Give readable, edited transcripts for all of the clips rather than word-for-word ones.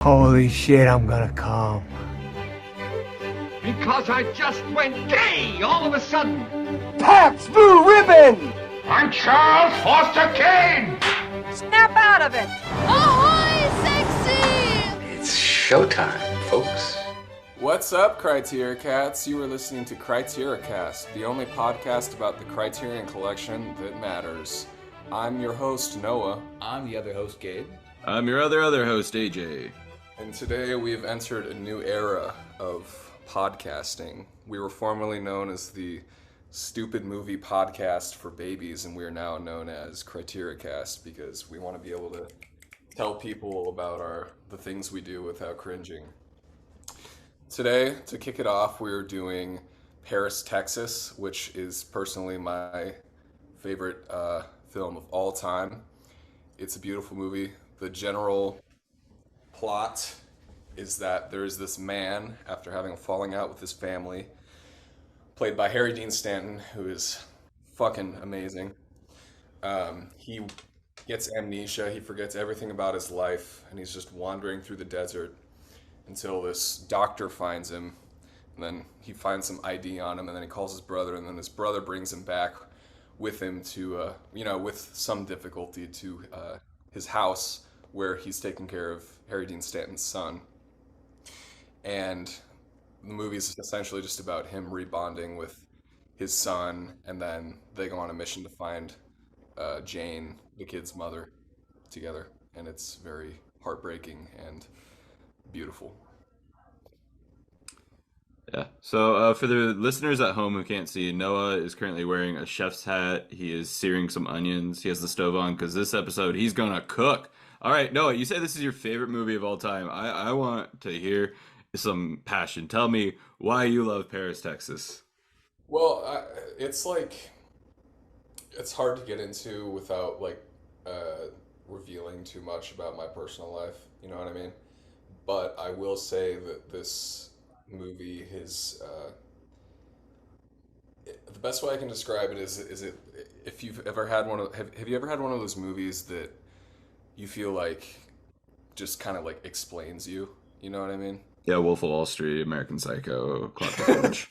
Holy shit, I'm gonna come. Because I just went gay all of a sudden. Pabst Blue Ribbon! I'm Charles Foster Kane. Snap out of it! Ahoy, sexy! It's showtime, folks. What's up, Criteria Cats? You are listening to Criteria Cast, the only podcast about the Criterion Collection that matters. I'm your host, Noah. I'm the other host, Gabe. I'm your other host, AJ. And today we've entered a new era of podcasting. We were formerly known as the Stupid Movie Podcast for Babies, and we are now known as Criteria Cast because we want to be able to tell people about the things we do without cringing. Today, to kick it off, we're doing Paris, Texas, which is personally my favorite film of all time. It's a beautiful movie. The general plot is that there is this man, after having a falling out with his family, played by Harry Dean Stanton, who is fucking amazing. He gets amnesia, he forgets everything about his life, and he's just wandering through the desert until this doctor finds him, and then he finds some ID on him, and then he calls his brother, and then his brother brings him back with him to, with some difficulty to his house, where he's taking care of Harry Dean Stanton's son. And the movie is essentially just about him rebonding with his son, and then they go on a mission to find Jane, the kid's mother, together. And it's very heartbreaking and beautiful. Yeah. So for the listeners at home who can't see, Noah is currently wearing a chef's hat. He is searing some onions. He has the stove on because this episode he's gonna cook. All right, Noah, you say this is your favorite movie of all time. I want to hear some passion. Tell me why you love Paris, Texas. Well, it's hard to get into without revealing too much about my personal life. You know what I mean? But I will say that this movie is the best way I can describe it is it if you've ever had have you ever had one of those movies that you feel like just kind of like explains you? You know what I mean? Yeah, Wolf of Wall Street, American Psycho, Clock Forge.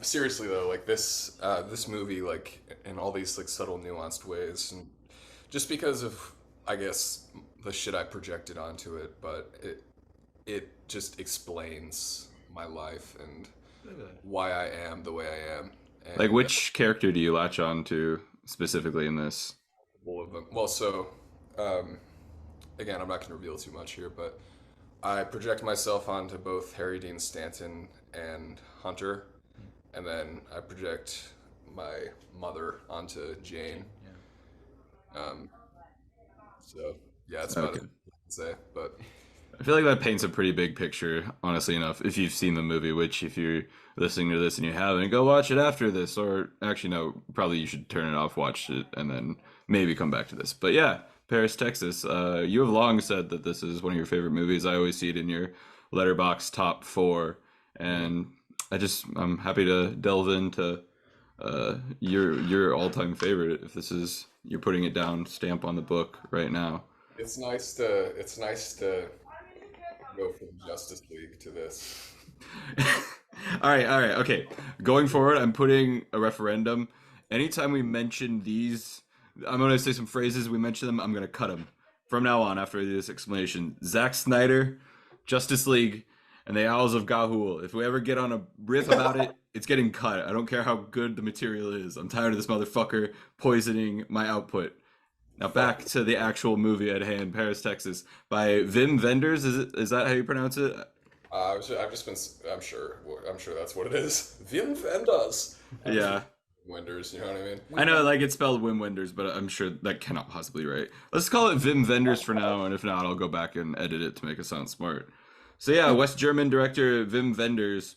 Seriously though, like this movie, like in all these like subtle, nuanced ways, and just because of I guess the shit I projected onto it, but it just explains my life and why I am the way I am. And like, which character do you latch on to specifically in this? All of them. Well, so again, I'm not going to reveal too much here, but I project myself onto both Harry Dean Stanton and Hunter, and then I project my mother onto Jane. So yeah, that's about it. I'd say, but I feel like that paints a pretty big picture, honestly enough, if you've seen the movie, which if you're listening to this and you haven't, go watch it after this, or actually no, probably you should turn it off, watch it, and then maybe come back to this. But yeah, Paris, Texas, you have long said that this is one of your favorite movies. I always see it in your Letterboxd top 4, and I'm happy to delve into your all-time favorite, if this is, you're putting it down, stamp on the book right now. It's nice to go from Justice League to this. All right, okay. Going forward, I'm putting a referendum. Anytime we mention these, I'm going to say some phrases, we mention them, I'm going to cut them. From now on, after this explanation, Zack Snyder, Justice League, and the Owls of Ga'Hoole. If we ever get on a riff about it, it's getting cut. I don't care how good the material is. I'm tired of this motherfucker poisoning my output. Now back to the actual movie at hand, Paris, Texas, by Wim Wenders. Is that how you pronounce it? I'm sure that's what it is. Wim Wenders. Yeah. Wenders, you know what I mean? I know, like, it's spelled Wim Wenders, but I'm sure that cannot possibly be right. Let's call it Wim Wenders for now, and if not, I'll go back and edit it to make it sound smart. So yeah, West German director Wim Wenders,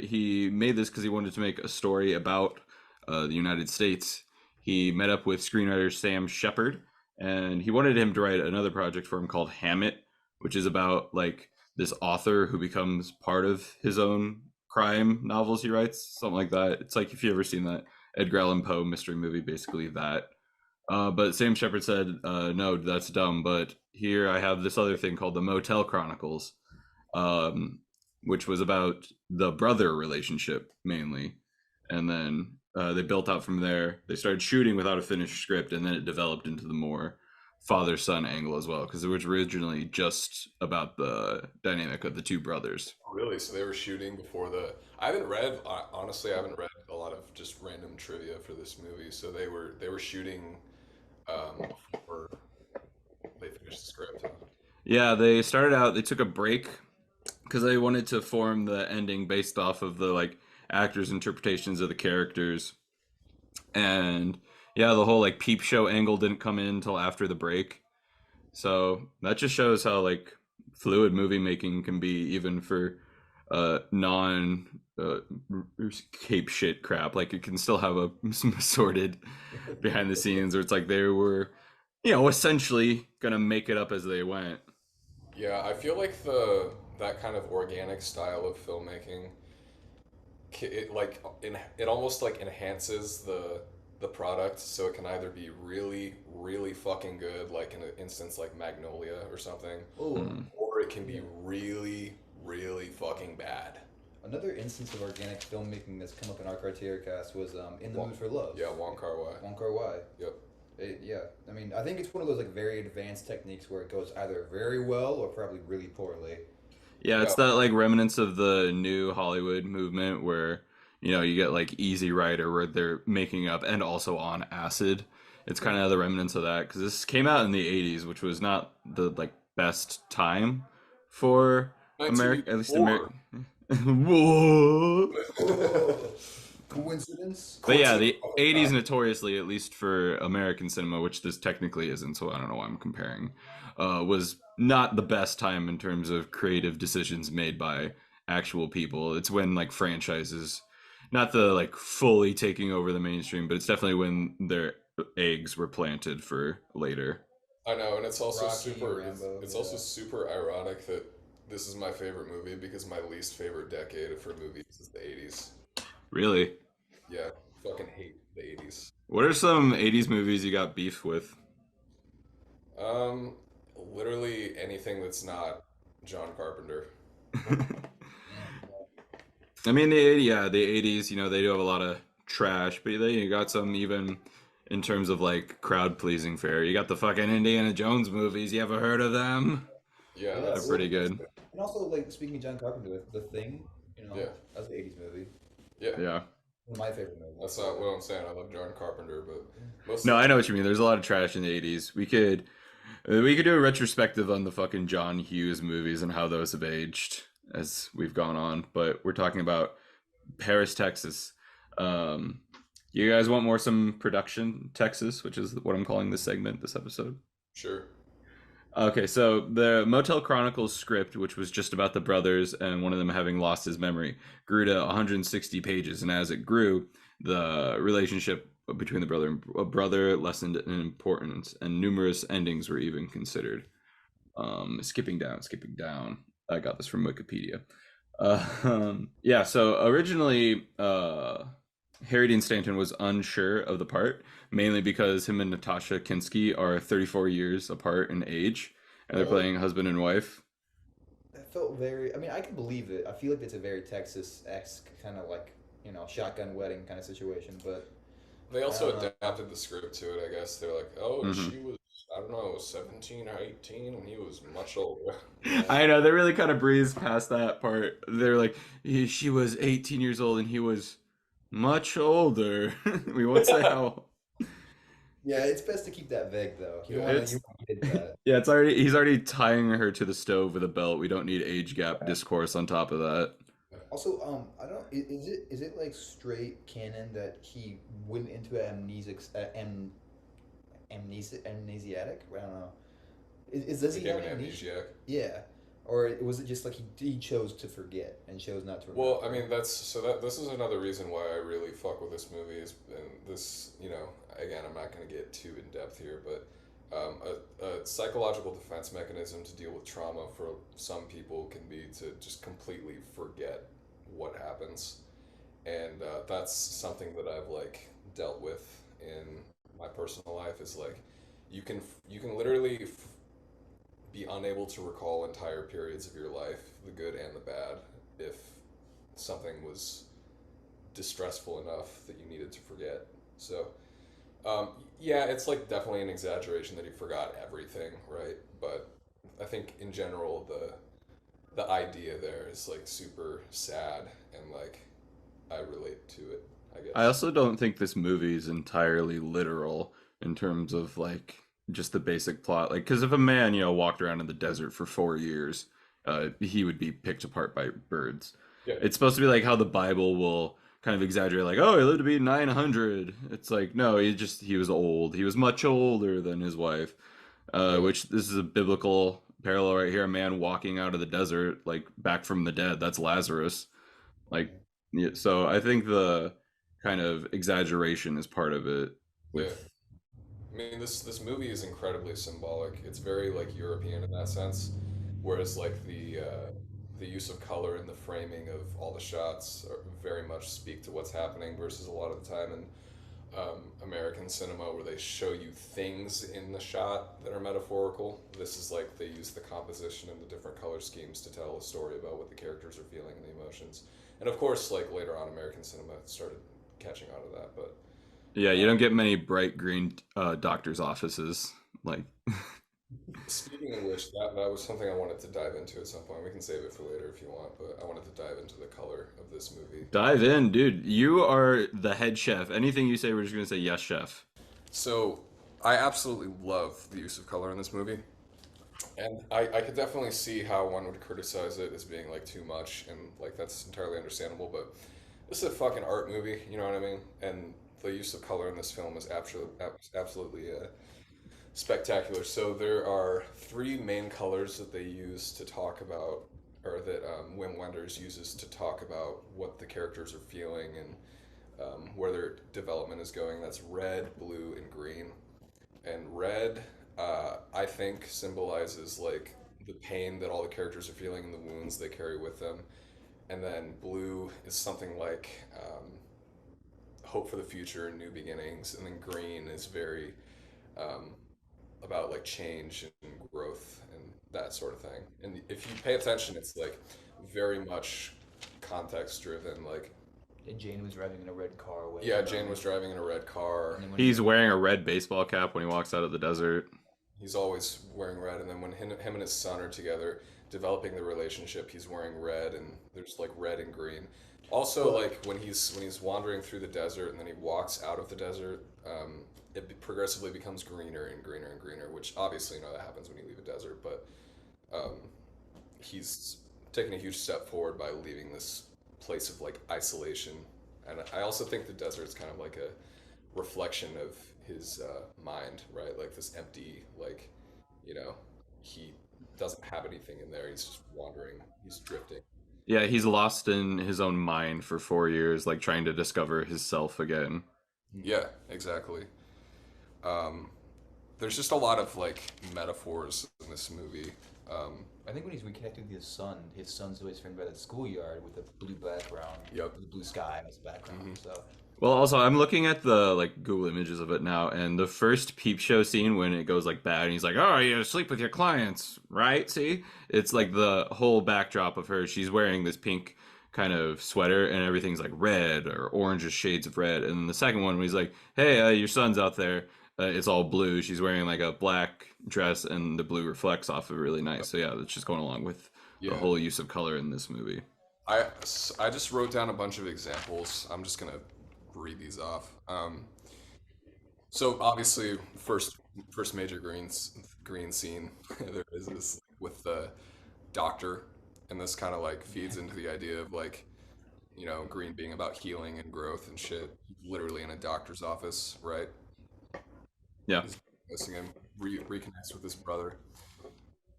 he made this because he wanted to make a story about the United States. He met up with screenwriter Sam Shepard, and he wanted him to write another project for him called Hammett, which is about like this author who becomes part of his own crime novels he writes, something like that. It's like if you ever seen that Edgar Allan Poe mystery movie, basically that. But Sam Shepard said, no, that's dumb, but here I have this other thing called the Motel Chronicles, which was about the brother relationship mainly, and then they built out from there. They started shooting without a finished script, and then it developed into the more father-son angle as well, because it was originally just about the dynamic of the two brothers. Really? So they were shooting before the. I haven't read. Honestly, I haven't read a lot of just random trivia for this movie. So they were shooting before they finished the script. Huh? Yeah, they started out. They took a break because they wanted to form the ending based off of the like actors' interpretations of the characters, and yeah, the whole like peep show angle didn't come in until after the break. So that just shows how like fluid movie making can be, even for non cape shit crap. Like it can still have a some assorted behind the scenes where it's like they were, essentially gonna make it up as they went. Yeah, I feel like that kind of organic style of filmmaking, it almost like enhances the product, so it can either be really really fucking good, like in an instance like Magnolia or something, or it can be really really fucking bad. Another instance of organic filmmaking that's come up in our Criteria cast was In the Mood for Love. Yeah, Wong Kar-wai. Wong Kar-wai. Yep. Yeah, I mean, I think it's one of those like very advanced techniques where it goes either very well or probably really poorly. Yeah, it's that like remnants of the new Hollywood movement where you get like Easy Rider where they're making up and also on acid. It's kind of the remnants of that, because this came out in the 80s, which was not the like best time for America, at least America. Whoa. Coincidence? But yeah, the 80s notoriously, at least for American cinema, which this technically isn't, so I don't know why I'm comparing, was not the best time in terms of creative decisions made by actual people. It's when like franchises, not the like fully taking over the mainstream, but it's definitely when their eggs were planted for later. I know, and it's also Rocky, super. Rambo, It's also super ironic that this is my favorite movie because my least favorite decade for movies is the 80s. Really? Yeah, fucking hate the 80s. What are some 80s movies you got beef with? Literally anything that's not John Carpenter. I mean, the 80s, they do have a lot of trash, but then you got some even in terms of like crowd pleasing fare. You got the fucking Indiana Jones movies. You ever heard of them? Yeah, They're pretty good. And also, like, speaking of John Carpenter, The Thing, Yeah. that's an 80s movie. Yeah. One of my favorite movies. That's not what I'm saying. I love John Carpenter, but most No, I know what you mean. There's a lot of trash in the 80s. We could do a retrospective on the fucking John Hughes movies and how those have aged as we've gone on, but we're talking about Paris, Texas. You guys want some production Texas, which is what I'm calling this episode? Sure. Okay, so the Motel Chronicles script, which was just about the brothers and one of them having lost his memory, grew to 160 pages, and as it grew, the relationship between the brother lessened in importance, and numerous endings were even considered. Skipping down. I got this from Wikipedia. Yeah, so originally, Harry Dean Stanton was unsure of the part, mainly because him and Natasha Kinski are 34 years apart in age, and they're playing husband and wife. That felt very, I mean, I can believe it. I feel like it's a very Texas-esque kind of like, shotgun wedding kind of situation, but... They also adapted the script to it, I guess. They're like, she was, I don't know, 17 or 18 when he was much older. I know, they really kind of breezed past that part. They're like, she was 18 years old and he was much older. We won't say how. Yeah, it's best to keep that vague, though. You don't want to get that. Yeah, he's already tying her to the stove with a belt. We don't need age gap discourse on top of that. Also, I don't. Is it like straight canon that he went into amnesiac? I don't know. Does he have amnesiac? Yeah, or was it just like he chose to forget and chose not to remember? Well, I mean, this is another reason why I really fuck with this movie is, and this, again, I'm not going to get too in depth here, but a psychological defense mechanism to deal with trauma for some people can be to just completely forget what happens, and that's something that I've like dealt with in my personal life. Is like you can literally be unable to recall entire periods of your life, the good and the bad, if something was distressful enough that you needed to forget. So, yeah, it's like definitely an exaggeration that he forgot everything, right? But I think in general, the idea there is like super sad, and like I relate to it, I guess. I also don't think this movie is entirely literal in terms of like just the basic plot. Like, because if a man, walked around in the desert for 4 years, he would be picked apart by birds. Yeah. It's supposed to be like how the Bible will kind of exaggerate, like, oh, he lived to be 900. It's like, no, he was old. He was much older than his wife. Which this is a biblical parallel right here. A man walking out of the desert, like back from the dead. That's Lazarus. Like, yeah, so I think the kind of exaggeration is part of it. With I mean, this movie is incredibly symbolic. It's very like European in that sense, whereas like the use of color and the framing of all the shots are very much speak to what's happening versus a lot of the time in American cinema where they show you things in the shot that are metaphorical. This is like they use the composition and the different color schemes to tell a story about what the characters are feeling and the emotions. And of course, like later on, American cinema started catching on to that. But yeah, you don't get many bright green doctors' offices. Like, speaking of which, that was something I wanted to dive into at some point. We can save it for later if you want, but I wanted to dive into the color of this movie. Dive in, dude. You are the head chef. Anything you say, we're just gonna say yes, chef. So I absolutely love the use of color in this movie. And I could definitely see how one would criticize it as being like too much, and like that's entirely understandable, but this is a fucking art movie, you know what I mean? And the use of color in this film is absolutely spectacular. So there are three main colors that they use to talk about, or that Wim Wenders uses to talk about what the characters are feeling and where their development is going. That's red, blue, and green. And red, I think, symbolizes like the pain that all the characters are feeling and the wounds they carry with them. And then blue is something like hope for the future and new beginnings. And then green is very about like change and growth and that sort of thing. And if you pay attention, it's like very much context driven. Like, And Jane was driving in a red car. yeah, Jane was driving in a red car. He's wearing a red baseball cap when he walks out of the desert. He's always wearing red, and then when him and his son are together developing the relationship, he's wearing red, and there's like red and green. Also, like when he's wandering through the desert and then he walks out of the desert, it progressively becomes greener and greener and greener, which obviously that happens when you leave a desert, but he's taking a huge step forward by leaving this place of like isolation. And I also think the desert's kind of like a reflection of his mind, right? Like this empty, like, he doesn't have anything in there. He's just wandering. He's drifting. Yeah, he's lost in his own mind for 4 years, like trying to discover his self again. Yeah, exactly. There's just a lot of like metaphors in this movie. I think when he's reconnecting with his son's always framed by the schoolyard with a blue background. Yep. With the blue sky as a background. Mm-hmm. So Well, also, I'm looking at the like Google images of it now, and the first Peep Show scene when it goes like bad, and he's like, "Oh, you sleep with your clients, right?" See, it's like the whole backdrop of her. She's wearing this pink kind of sweater, and everything's like red or orange shades of red. And then the second one, when he's like, "Hey, your son's out there," it's all blue. She's wearing like a black dress, and the blue reflects off of it really nice. So yeah, that's just going along with the whole use of color in this movie. I just wrote down a bunch of examples. I'm just gonna read these off. So obviously, first major green scene there is this with the doctor, and this kind of like feeds into the idea of like, green being about healing and growth and shit. Literally in a doctor's office, right? Yeah. He's missing him, reconnects with his brother.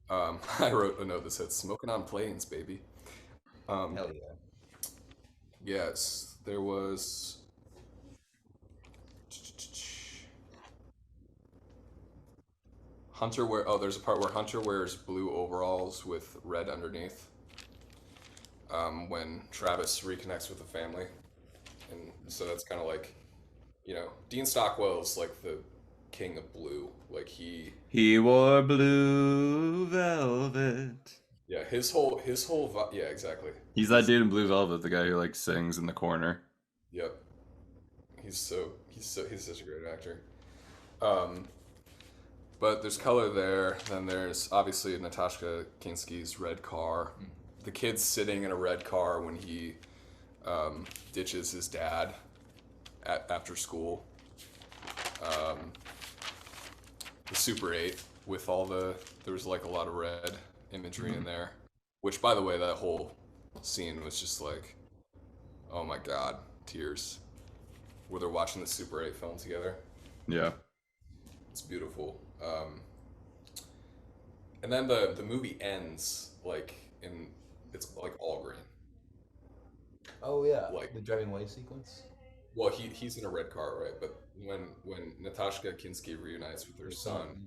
I wrote a note that said "smoking on planes, baby." hell yeah. Yes, there was. There's a part where Hunter wears blue overalls with red underneath. When Travis reconnects with the family, and so that's kind of like, Dean Stockwell's like the king of blue. Like He wore blue velvet. yeah, yeah, exactly. He's that dude in Blue Velvet, the guy who like sings in the corner. Yep. He's such a great actor. Um, but there's color there. Then there's obviously Natasha Kinski's red car. The kid's sitting in a red car when he ditches his dad after school. The Super 8 with there was like a lot of red imagery in there. Which, by the way, that whole scene was just like, oh my god, tears. Where they're watching the Super 8 film together. Yeah. It's beautiful. And then the movie ends it's like all green. Oh yeah, Like- the driving away sequence. Well, he's in a red car, right? But when Natasha Kinski reunites with her son,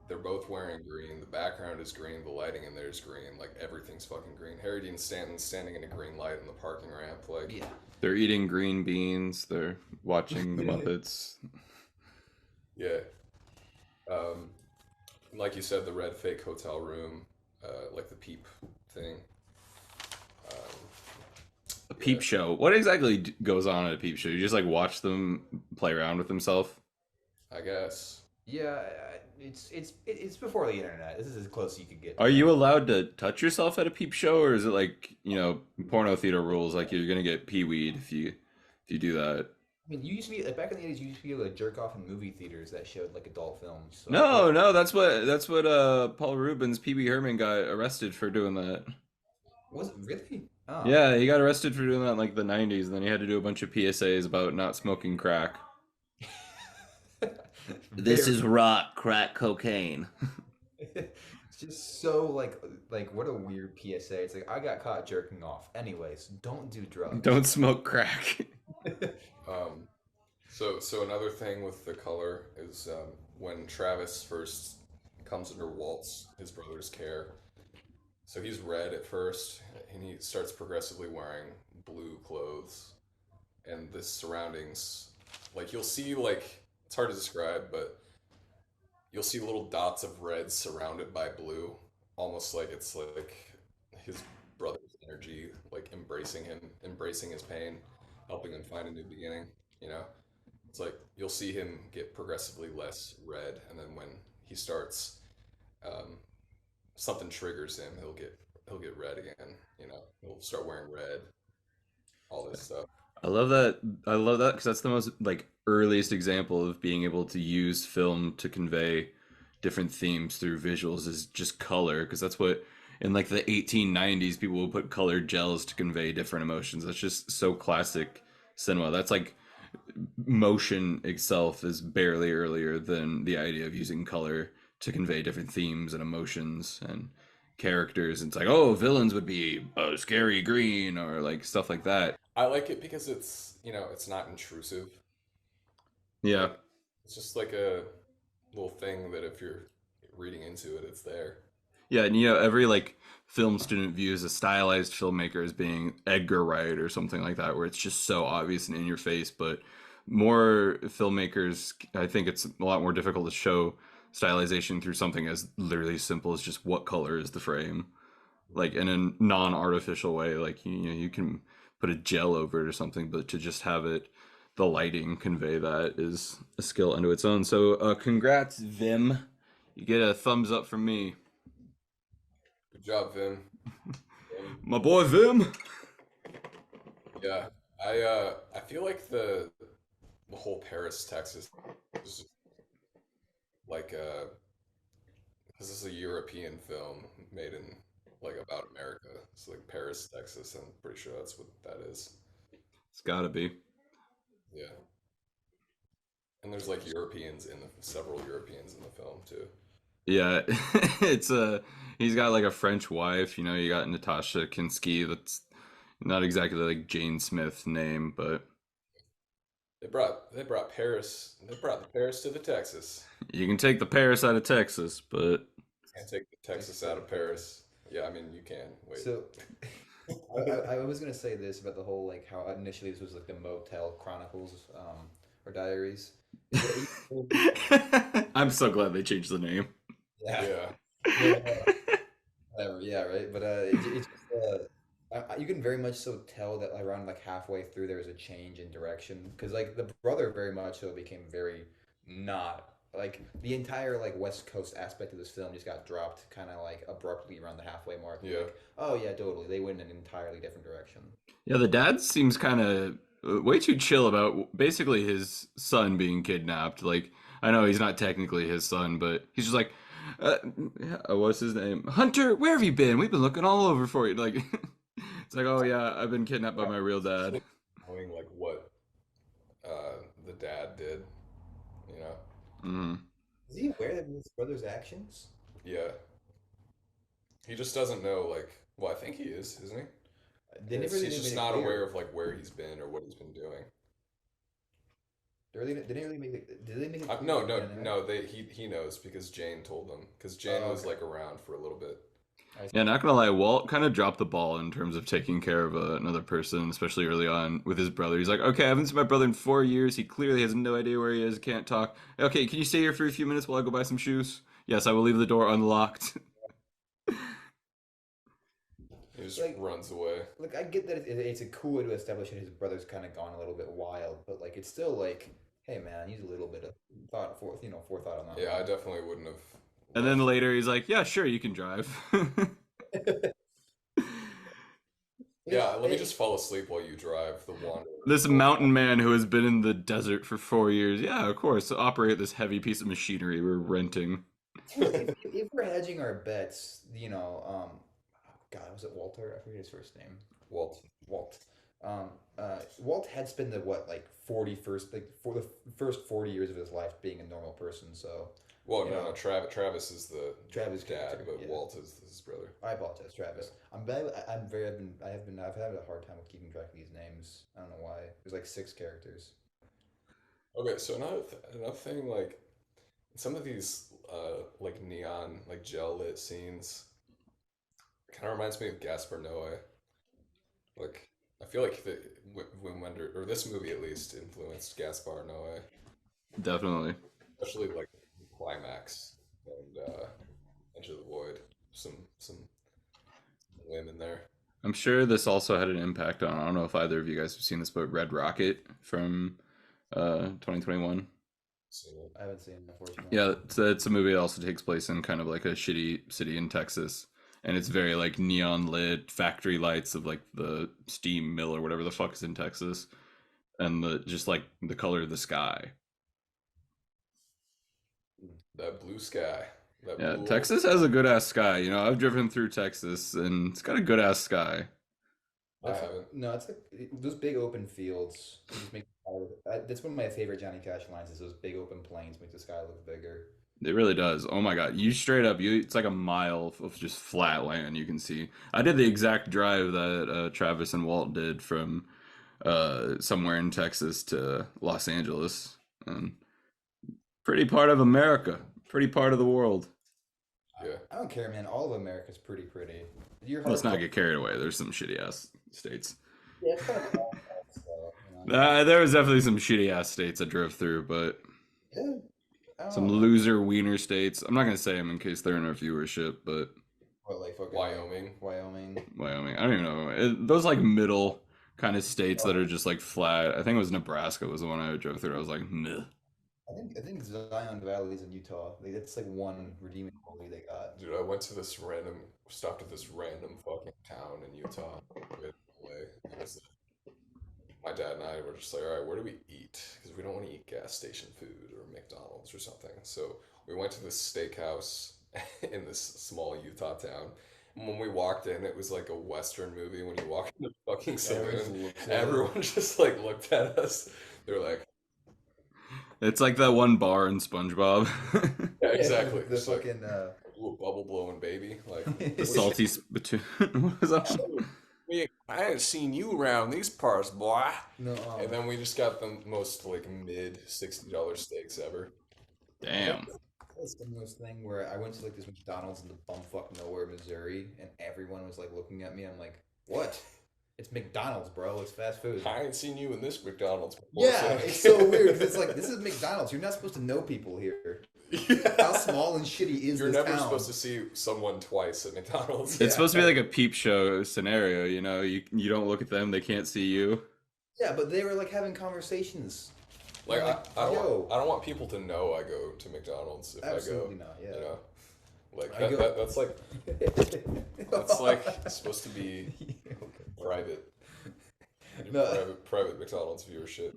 they're both wearing green. The background is green. The lighting in there is green. Like everything's fucking green. Harry Dean Stanton's standing in a green light in the parking ramp. Like Yeah. They're eating green beans. They're watching the Muppets. yeah. Like you said, the red fake hotel room, like the peep thing. A peep show. What exactly goes on at a peep show? You just like watch them play around with themselves? I guess. Yeah, it's before the internet. This is as close as you could get. Are you allowed to touch yourself at a peep show, or is it like, porno theater rules, like you're gonna get pee-weed if you do that? I mean, you used to be back in the 80s. You used to be able to jerk off in movie theaters that showed like adult films. So, No, that's what Paul Rubens, Pee-wee Herman got arrested for doing that. Was it really? Oh. Yeah, he got arrested for doing that in like the 90s, and then he had to do a bunch of PSAs about not smoking crack. This is rock crack cocaine. It's just so like what a weird PSA. It's like, I got caught jerking off. Anyways, don't do drugs. Don't smoke crack. So another thing with the color is when Travis first comes under Walt's, his brother's care. So he's red at first, and he starts progressively wearing blue clothes, and the surroundings, like you'll see, like it's hard to describe, but you'll see little dots of red surrounded by blue, almost like it's like his brother's energy, like embracing his pain, helping him find a new beginning. It's like you'll see him get progressively less red, and then when he starts, something triggers him, he'll get red again. He'll start wearing red, all this stuff. I love that because that's the most like earliest example of being able to use film to convey different themes through visuals is just color, because that's what in like the 1890s people would put colored gels to convey different emotions. That's just so classic cinema. That's like motion itself is barely earlier than the idea of using color to convey different themes and emotions and characters. It's like, oh, villains would be a scary green or like stuff like that. I like it because it's it's not intrusive. Yeah. It's just like a little thing that if you're reading into it, it's there. Yeah, and every like film student views a stylized filmmaker as being Edgar Wright or something like that, where it's just so obvious and in your face. But more filmmakers, I think it's a lot more difficult to show stylization through something as literally simple as just what color is the frame, like in a non-artificial way. Like you can put a gel over it or something, but to just have the lighting convey that is a skill unto its own. So congrats, Vim. You get a thumbs up from me. Good job, Vim. My boy Vim. Yeah, I feel like the whole Paris, Texas is like this is a European film made in like about America. It's like Paris, Texas. I'm pretty sure that's what that is. It's gotta be. Yeah. And there's like several Europeans in the film too. Yeah, it's he's got like a French wife. You got Natasha Kinski. That's not exactly like Jane Smith's name, but They brought Paris. They brought the Paris to the Texas. you can take the Paris out of Texas, but Can't take the Texas out of Paris. Yeah, I mean you can. Wait. So, I was gonna say this about the whole like how initially this was like the Motel Chronicles, or Diaries. I'm so glad they changed the name. Yeah. Yeah. Whatever, yeah, right. But it's just, you can very much so tell that around like halfway through there was a change in direction because like the brother very much so became very not like the entire like West Coast aspect of this film just got dropped kind of like abruptly around the halfway mark. Yeah. Like, oh yeah, totally. They went in an entirely different direction. Yeah, the dad seems kind of way too chill about basically his son being kidnapped. Like, I know he's not technically his son, but he's just like, what's his name? Hunter, where have you been? We've been looking all over for you. Like, it's like, oh yeah, I've been kidnapped by my real dad. Knowing like what the dad did, you know? Mm. Is he aware of his brother's actions? Yeah. He just doesn't know, like, well, I think he is, isn't he? They never He's really just made it not clear. aware of like where he's been or what he's been doing. They didn't really make it. Did they make it? No, clear? no, no. He knows because Jane told him. Because Jane Oh, was okay. like around for a little bit. Yeah, not gonna lie, Walt kind of dropped the ball in terms of taking care of another person, especially early on with his brother. He's like, okay, I haven't seen my brother in 4 years. He clearly has no idea where he is, can't talk. Okay, can you stay here for a few minutes while I go buy some shoes? Yes, I will leave the door unlocked. He just Like- runs away. Look, I get that it's a cool way to establish that his brother's kind of gone a little bit wild, but like it's still like, hey man, use a little bit of forethought on that. Yeah, I definitely wouldn't have. And then later he's like, yeah, sure, you can drive. Yeah, let me just fall asleep while you drive the Wanderer. This mountain man who has been in the desert for 4 years. Yeah, of course, operate this heavy piece of machinery we're renting. if we're hedging our bets, oh God, was it Walter? I forget his first name. Walt. Walt. Walt had spent the what like 41st like for the first 40 years of his life being a normal person. So Well, You no, know. no. Travis is the Travis dad, character, but yeah. Walt is his brother. I apologize, Travis. I've had a hard time with keeping track of these names. I don't know why. There's like 6 characters. Okay, so another thing, like some of these like neon, like gel lit scenes, kind of reminds me of Gaspar Noé. Like I feel like the Wim Wenders, or this movie at least, influenced Gaspar Noé, Definitely. especially like Climax and Into the Void. Some women there. I'm sure this also had an impact on, I don't know if either of you guys have seen this, but Red Rocket from 2021. So, I haven't seen it, unfortunately. Yeah, it's a movie that also takes place in kind of like a shitty city in Texas. And it's very like neon lit factory lights of like the steam mill or whatever the fuck is in Texas. And just like the color of the sky. that blue sky. That Yeah, blue Texas has a good ass sky. You know, I've driven through Texas and it's got a good ass sky. I haven't. No, it's like those big open fields. Just make that's one of my favorite Johnny Cash lines. Is those big open plains make the sky look bigger. It really does. Oh my god, you straight up, it's like a mile of just flat land you can see. I did the exact drive that Travis and Walt did from somewhere in Texas to Los Angeles. And pretty part of America, pretty part of the world. Yeah. I don't care, man. All of America's pretty. Let's not get carried away. There's some shitty ass states. Yeah, it's kind of all that, so, you know. There was definitely some shitty ass states I drove through, but Yeah, I don't some know. loser wiener states. I'm not gonna say them in case they're in our viewership, but What, like fucking Wyoming. Wyoming. Wyoming. I don't even know. Those like middle kind of states that are just like flat. I think it was Nebraska was the one I drove through. I was like, meh. I think Zion Valley is in Utah. Like that's like one redeeming quality they got. Dude, I stopped at this random fucking town in Utah. Away. My dad and I were just like, all right, where do we eat? Because we don't want to eat gas station food or McDonald's or something. So we went to this steakhouse in this small Utah town. And when we walked in, it was like a Western movie. When you walk in the fucking saloon, everyone just like looked at us. They're like, It's like that one bar in SpongeBob. yeah, exactly. The Just like, fucking ooh, a bubble blowing baby. Like, The salty spittoon. What was that? I ain't seen you around these parts, boy. no. And then we just got the most like mid $60 steaks ever. Damn. It's the most thing where I went to like this McDonald's in the bumfuck nowhere, Missouri, and everyone was like looking at me. I'm like, what? It's McDonald's, bro. It's fast food. I ain't seen you in this McDonald's before. Yeah, it's so weird. 'Cause it's like, this is McDonald's. You're not supposed to know people here. How small and shitty is You're this never town? supposed to see someone twice at McDonald's. It's supposed to be like a peep show scenario, you know? You don't look at them, they can't see you. Yeah, but they were like having conversations. Like, I yo. don't want people to know I go to McDonald's if Absolutely I go. not, yeah. You know? Like, I go- that's like, that's like supposed to be private. No. Private McDonald's viewership.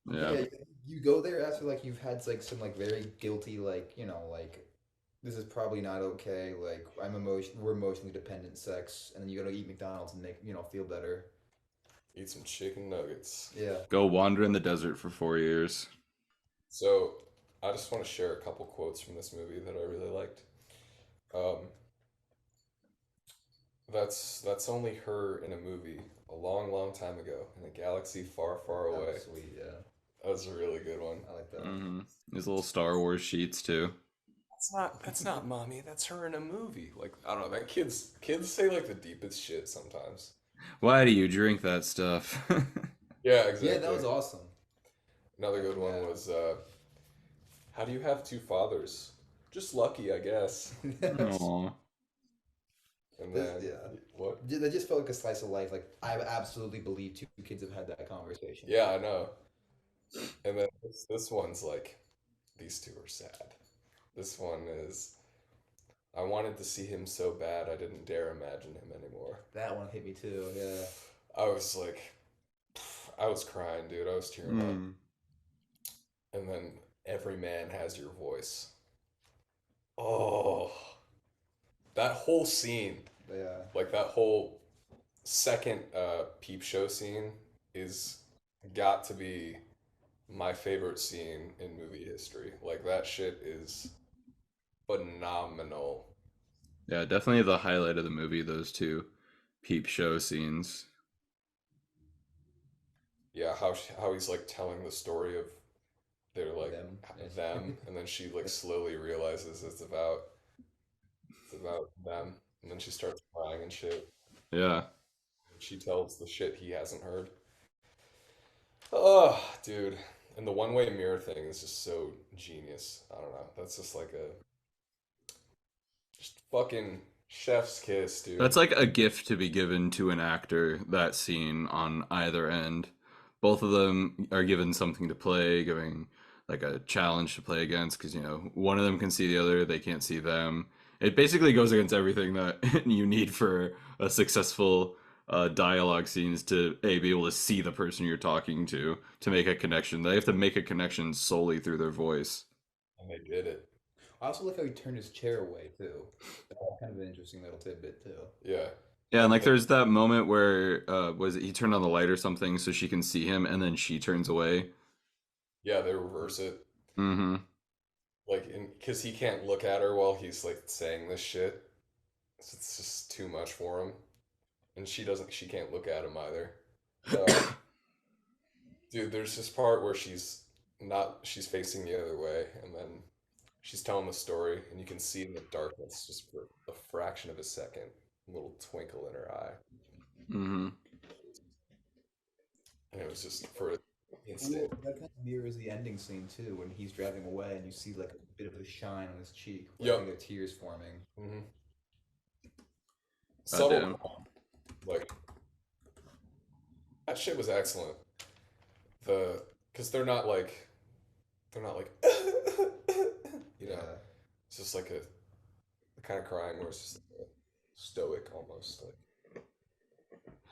Yeah. Yeah, you go there after like you've had like some like very guilty like like this is probably not okay, like we're emotionally dependent sex, and then you go to eat McDonald's and make feel better. Eat some chicken nuggets. Yeah. Go wander in the desert for 4 years. So, I just want to share a couple quotes from this movie that I really liked. That's only her in a movie a long, long time ago in a galaxy far, far That away. was sweet, yeah. That was a really good one. I like that. Mm-hmm. There's little Star Wars sheets too. That's not mommy. That's her in a movie. Like, I don't know. That kids say like the deepest shit sometimes. Why do you drink that stuff? Yeah, exactly. Yeah, that was awesome. Another good one was, how do you have two fathers? Just lucky, I guess. Aw. And then, Yeah. what? That just felt like a slice of life. Like, I absolutely believe two kids have had that conversation. Yeah, I know. And then this one's like, these two are sad. This one is, I wanted to see him so bad I didn't dare imagine him anymore. That one hit me too, yeah. I was like, I was crying, dude. I was tearing up. Mm. And then every man has your voice. Oh, that whole scene, Yeah. like that whole second peep show scene is got to be my favorite scene in movie history. Like that shit is phenomenal. Yeah, definitely the highlight of the movie, those two peep show scenes. Yeah, how he's like telling the story of they're like Them. and then she like slowly realizes it's about them, and then she starts crying and shit. Yeah. She tells the shit he hasn't heard. Oh, dude. And the one-way mirror thing is just so genius. I don't know. That's just like just fucking chef's kiss, dude. That's like a gift to be given to an actor, that scene on either end. Both of them are given something to play, giving like a challenge to play against, because one of them can see the other, they can't see them. It basically goes against everything that you need for a successful dialogue scenes to be able to see the person you're talking to make a connection. They have to make a connection solely through their voice. And they did it. I also like how he turned his chair away too. That's kind of an interesting little tidbit too. Yeah. Yeah, and like there's that moment where was it he turned on the light or something so she can see him, and then she turns away. Yeah, they reverse it. Mm-hmm. Like, because he can't look at her while he's like saying this shit. So it's just too much for him. And she can't look at him either. Dude, there's this part where she's facing the other way, and then she's telling the story, and you can see in the darkness, just for a fraction of a second, a little twinkle in her eye. Mm-hmm. And it was just for an instant. That kind of mirrors the ending scene too, when he's driving away and you see like a bit of a shine on his cheek, like Yep. the tears forming. Mm-hmm. Damn. Subtle, like that shit was excellent. Because they're not like, Yeah. it's just like the kind of crying where it's just stoic almost. Like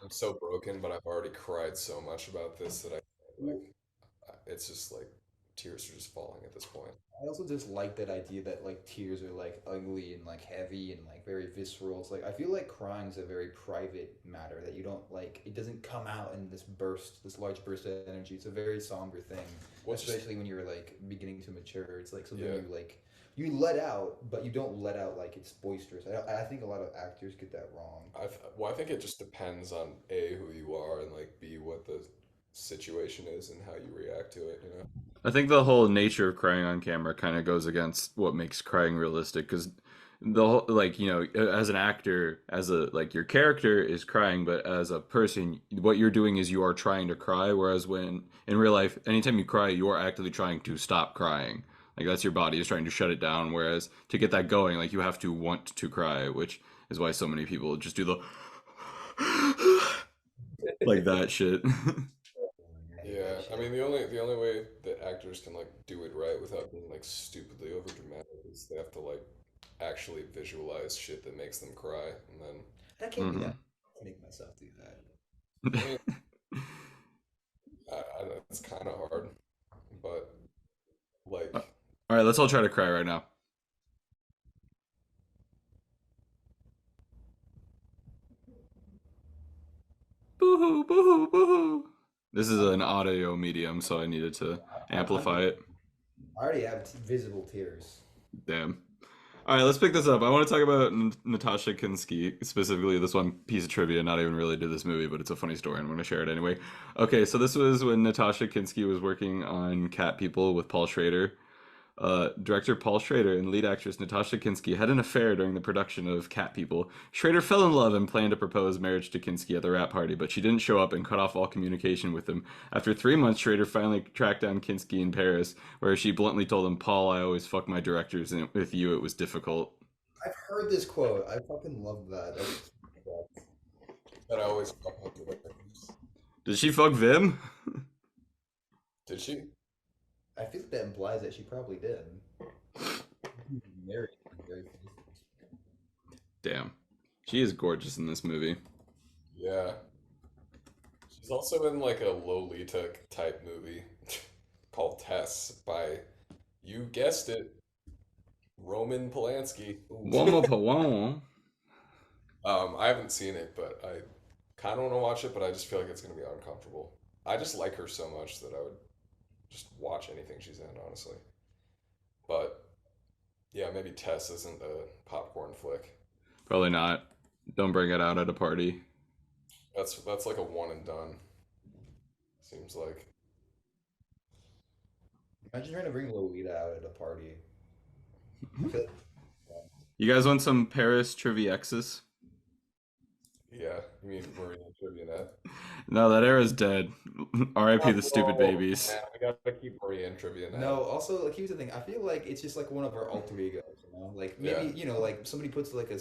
I'm so broken, but I've already cried so much about this that it's just like tears are just falling at this point. I also just like that idea that like tears are like ugly and like heavy and like very visceral. It's like I feel like crying is a very private matter that you don't like. It doesn't come out in this large burst of energy. It's a very somber thing, especially when you're like beginning to mature. It's like something you let out, but you don't let out like it's boisterous. I think a lot of actors get that wrong. I think it just depends on A, who you are, and like B, what the situation is and how you react to it, you know? I think the whole nature of crying on camera kind of goes against what makes crying realistic, because the whole, like, as an actor, as a like your character is crying, but as a person, what you're doing is you are trying to cry. Whereas when in real life, anytime you cry, you are actively trying to stop crying. Like that's your body is trying to shut it down. Whereas to get that going, like you have to want to cry, which is why so many people just do the like that shit. Yeah, I mean the only way that actors can like do it right without being like stupidly overdramatic is they have to like actually visualize shit that makes them cry, and then That can't be Mhm. that. I make myself do that. I mean, it's kind of hard, but like All right, let's all try to cry right now. Boo-hoo, boo-hoo, boo-hoo. This is an audio medium, so I needed to amplify it. I already have visible tears. Damn. All right, let's pick this up. I want to talk about Natasha Kinski, specifically this one piece of trivia, not even related to this movie, but it's a funny story and I'm going to share it anyway. Okay, so this was when Natasha Kinski was working on Cat People with Paul Schrader. Director Paul Schrader and lead actress Natasha Kinski had an affair during the production of Cat People. Schrader fell in love and planned to propose marriage to Kinski at the wrap party, but she didn't show up and cut off all communication with him. After 3 months, Schrader finally tracked down Kinski in Paris, where she bluntly told him, "Paul, I always fuck my directors, and with you it was difficult." I've heard this quote. I fucking love that. that I always fuck with directors. Did she fuck Vim? Did she? I feel like that implies that she probably did. Very, very. Damn. She is gorgeous in this movie. Yeah. She's also in like a Lolita type movie called Tess by, you guessed it, Roman Polanski. Womo Pawon. I haven't seen it, but I kind of want to watch it, but I just feel like it's going to be uncomfortable. I just like her so much that I would just watch anything she's in, honestly. But yeah, maybe Tess isn't a popcorn flick. Probably not. Don't bring it out at a party. That's like a one and done. Seems like. Imagine trying to bring Lolita out at a party. I feel like- You guys want some Paris Trivia X's? Yeah, you mean Maria Trivionette? No, that era's dead. R.I.P. the stupid Oh, babies. man, we gotta keep Maria and Trivionette. No, also, like, here's the thing. I feel like it's just like one of our alter egos, you know? Like maybe like somebody puts like a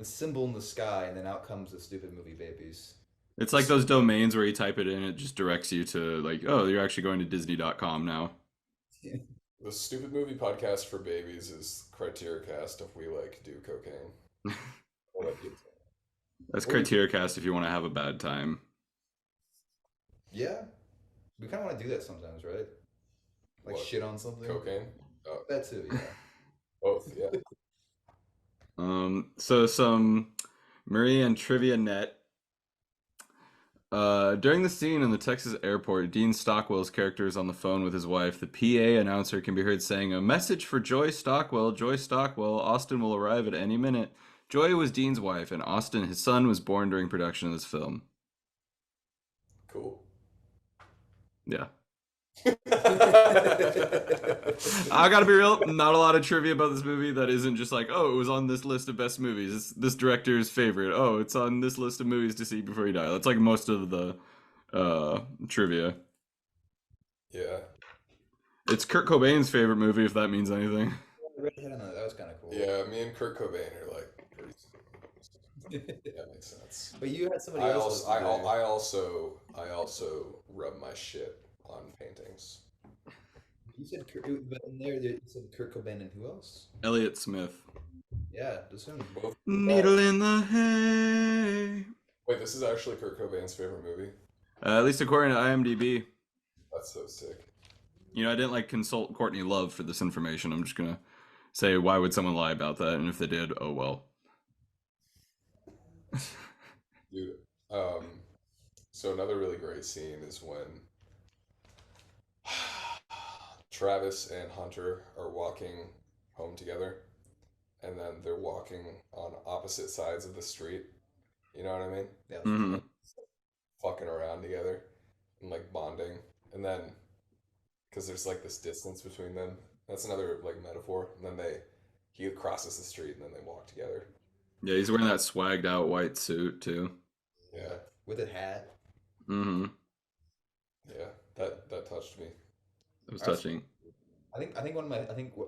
symbol in the sky, and then out comes the stupid movie babies. It's like those domains where you type it in, it just directs you to like, oh, you're actually going to Disney.com now. The stupid movie podcast for babies is Criteria Cast if we like do cocaine. Or, like, That's Criteria Cast if you want to have a bad time. Yeah, we kind of want to do that sometimes, right? Like What? shit on something. cocaine? Oh, That too. Yeah. both, yeah. So some Marie and Trivia Net. During the scene in the Texas airport, Dean Stockwell's character is on the phone with his wife. The PA announcer can be heard saying, "A message for Joy Stockwell. Joy Stockwell. Austin will arrive at any minute." Joy was Dean's wife, and Austin, his son, was born during production of this film. Cool. Yeah. I gotta be real, not a lot of trivia about this movie that isn't just like, oh, it was on this list of best movies. It's this director's favorite. Oh, it's on this list of movies to see before you die. That's like most of the trivia. Yeah. It's Kurt Cobain's favorite movie, if that means anything. That was kind of cool. Yeah, me and Kurt Cobain are like pretty that makes sense. But you had somebody I else. also rub my shit on paintings. You said but in there you said Kurt Cobain and who else? Elliott Smith. Yeah, this one. Both. Needle in the hay. Wait, this is actually Kurt Cobain's favorite movie? At least according to IMDb. That's so sick. You know, I didn't like consult Courtney Love for this information. I'm just gonna say, why would someone lie about that? And if they did, oh well. Dude, so another really great scene is when Travis and Hunter are walking home together, and then they're walking on opposite sides of the street. You know what I mean? Yeah. Mhm. Fucking around together and like bonding, and then because there's like this distance between them. That's another like metaphor. And then he crosses the street and then they walk together. Yeah, he's wearing that swagged out white suit too. Yeah, with a hat. Mm-hmm. yeah, that touched me. It was I s- touching. I think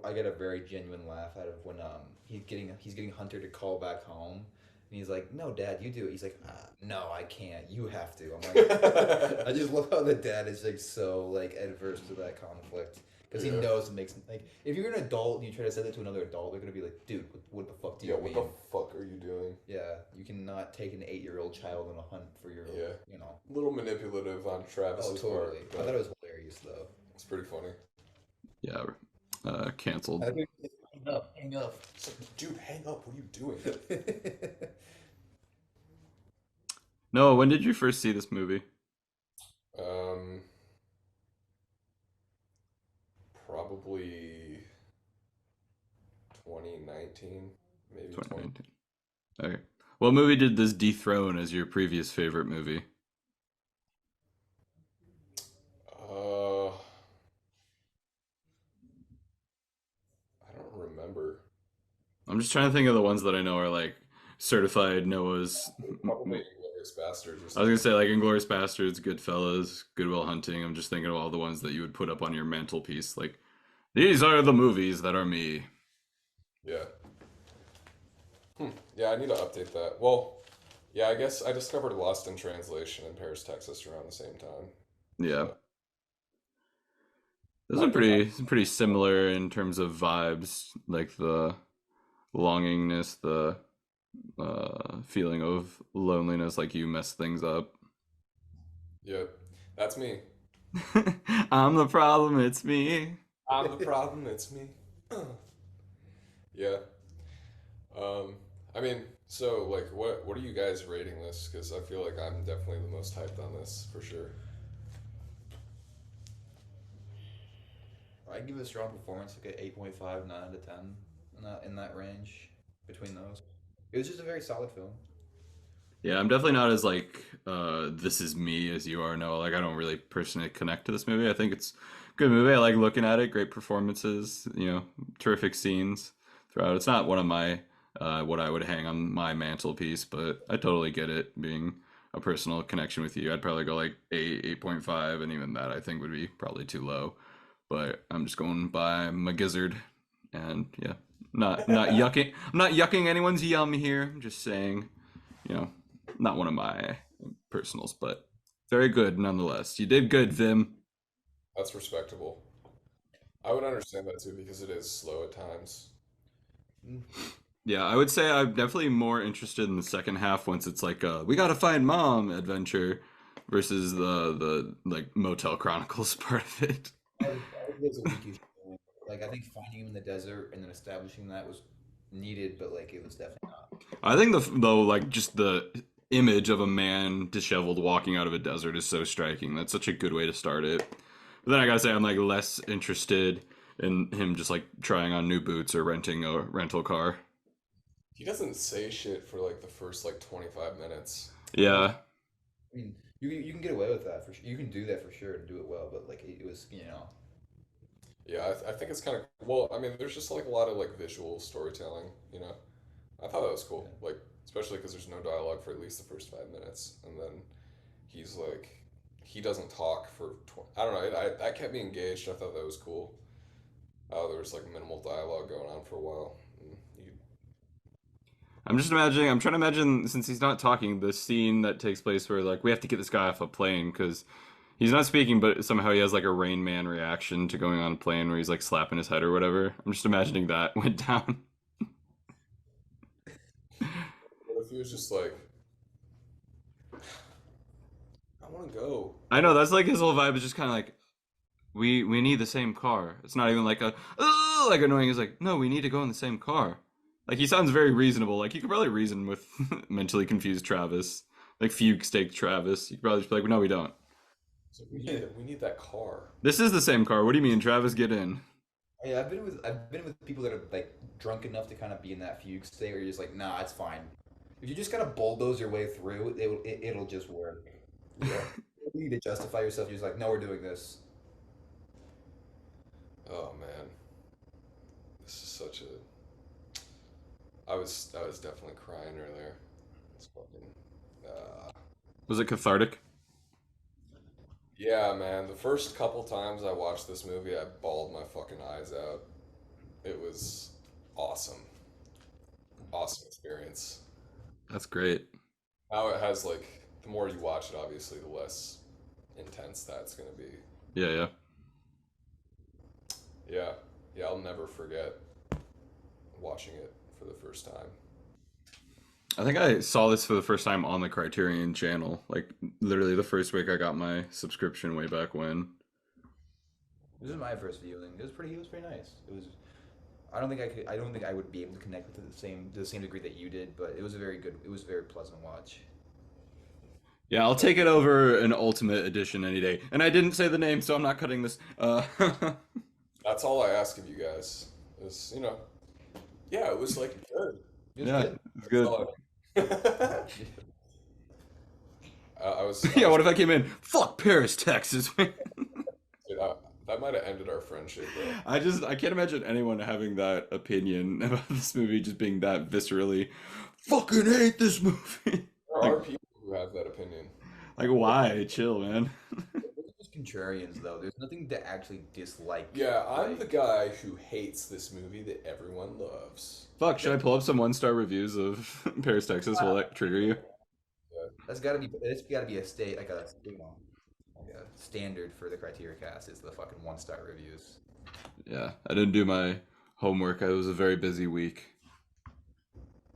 I get a very genuine laugh out of when he's getting Hunter to call back home, and he's like, "No, Dad, you do it." He's like, "No, I can't. You have to." I'm like, I just love how the dad is like so like adverse to that conflict because he Yeah. knows it makes like if you're an adult and you try to say that to another adult, they're gonna be like, "Dude, what the fuck do you Yeah, mean?" what the fuck are you doing? Yeah, you cannot take an 8-year-old child on a hunt for your, Yeah. you know. A little manipulative on Travis' Oh, totally. part, I but thought it was hilarious though. it's pretty funny. Yeah, canceled. Hang up, hang up. It's like, dude, hang up. What are you doing? Noah, when did you first see this movie? Probably 2019, maybe 20. 2019. Okay. What movie did this dethrone as your previous favorite movie? I don't remember. I'm just trying to think of the ones that I know are like certified Noah's. Probably Inglourious Bastards or I was something. gonna say like Inglourious Bastards, Goodfellas, Good Will Hunting. I'm just thinking of all the ones that you would put up on your mantelpiece. Like, these are the movies that are me. Yeah. Yeah, I need to update that. Well, yeah, I guess I discovered Lost in Translation in Paris, Texas around the same time. Yeah, those are pretty similar in terms of vibes, like the longingness, the feeling of loneliness, like you mess things up. Yeah, that's me. I'm the problem, it's me. I'm the problem, it's me. Yeah. I mean, so like, what are you guys rating this? Because I feel like I'm definitely the most hyped on this for sure. I give it a strong performance, like an 8.5, 9 out of 10, in that range between those. It was just a very solid film. Yeah, I'm definitely not as like this is me as you are, Noah. Like I don't really personally connect to this movie. I think it's a good movie. I like looking at it, great performances, terrific scenes throughout. It's not one of my what I would hang on my mantelpiece, but I totally get it being a personal connection with you. I'd probably go like 8.5, and even that I think would be probably too low. But I'm just going by my gizzard, and yeah, not yucking. I'm not yucking anyone's yum here. I'm just saying, not one of my personals, but very good nonetheless. You did good, Vim. That's respectable. I would understand that too because it is slow at times. Yeah, I would say I'm definitely more interested in the second half once it's like we gotta find mom adventure versus the like Motel Chronicles part of it. I think it was a weakish film. Like, I think finding him in the desert and then establishing that was needed, but like it was definitely not. I think though like just the image of a man disheveled walking out of a desert is so striking. That's such a good way to start it. But then I gotta say I'm like less interested in him just like trying on new boots or renting a rental car. He doesn't say shit for like the first like 25 minutes. Yeah. I mean, you can get away with that for sure. You can do that for sure and do it well, but like it was, Yeah, I think it's kind of well. I mean, there's just like a lot of like visual storytelling. I thought that was cool. Like especially because there's no dialogue for at least the first 5 minutes, and then he's like he doesn't talk for. I don't know. I kept me engaged. I thought that was cool. There was like minimal dialogue going on for a while. I'm trying to imagine, since he's not talking, the scene that takes place where, like, we have to get this guy off a plane because he's not speaking, but somehow he has, like, a Rain Man reaction to going on a plane where he's, like, slapping his head or whatever. I'm just imagining that went down. What if he was just like, I want to go. I know, that's, like, his whole vibe is just kind of like, we need the same car. It's not even like like, annoying. It's like, no, we need to go in the same car. Like, he sounds very reasonable. Like, you could probably reason with mentally confused Travis. Like, fugue steak Travis. You could probably just be like, no, we don't. So we need that car. This is the same car. What do you mean, Travis? Get in. Yeah, I've been with people that are like drunk enough to kind of be in that fugue state where you're just like, nah, it's fine. If you just kind of bulldoze your way through, it'll just work. Yeah, you need to justify yourself. You're just like, no, we're doing this. Oh man, this is such a I was definitely crying earlier. It's fucking. Was it cathartic? Yeah, man. The first couple times I watched this movie, I bawled my fucking eyes out. It was awesome. Awesome experience. That's great. Now it has like the more you watch it, obviously, the less intense that's gonna be. Yeah. Yeah, yeah. I'll never forget watching it for the first time. I think I saw this for the first time on the Criterion channel. Like literally the first week I got my subscription way back when. This is my first viewing. It was pretty nice. It was. I don't think I would be able to connect with it to the same degree that you did, but it was a very pleasant watch. Yeah, I'll take it over an Ultimate Edition any day. And I didn't say the name, so I'm not cutting this. That's all I ask of you guys. Is yeah, it was like good. Yeah, it's good. I was. Yeah, what if I came in? Fuck Paris, Texas. Dude, that might have ended our friendship, bro. I can't imagine anyone having that opinion about this movie, just being that viscerally, fucking hate this movie. There are people who have that opinion. Like, why? Chill, man. Just contrarians, though. There's nothing to actually dislike. Yeah, I'm the guy who hates this movie that everyone loves. Fuck, should I pull up some 1-star reviews of Paris, Texas? Will that trigger you? It's gotta be a state like a standard for the Criteria cast is the fucking 1-star reviews. Yeah, I didn't do my homework. It was a very busy week.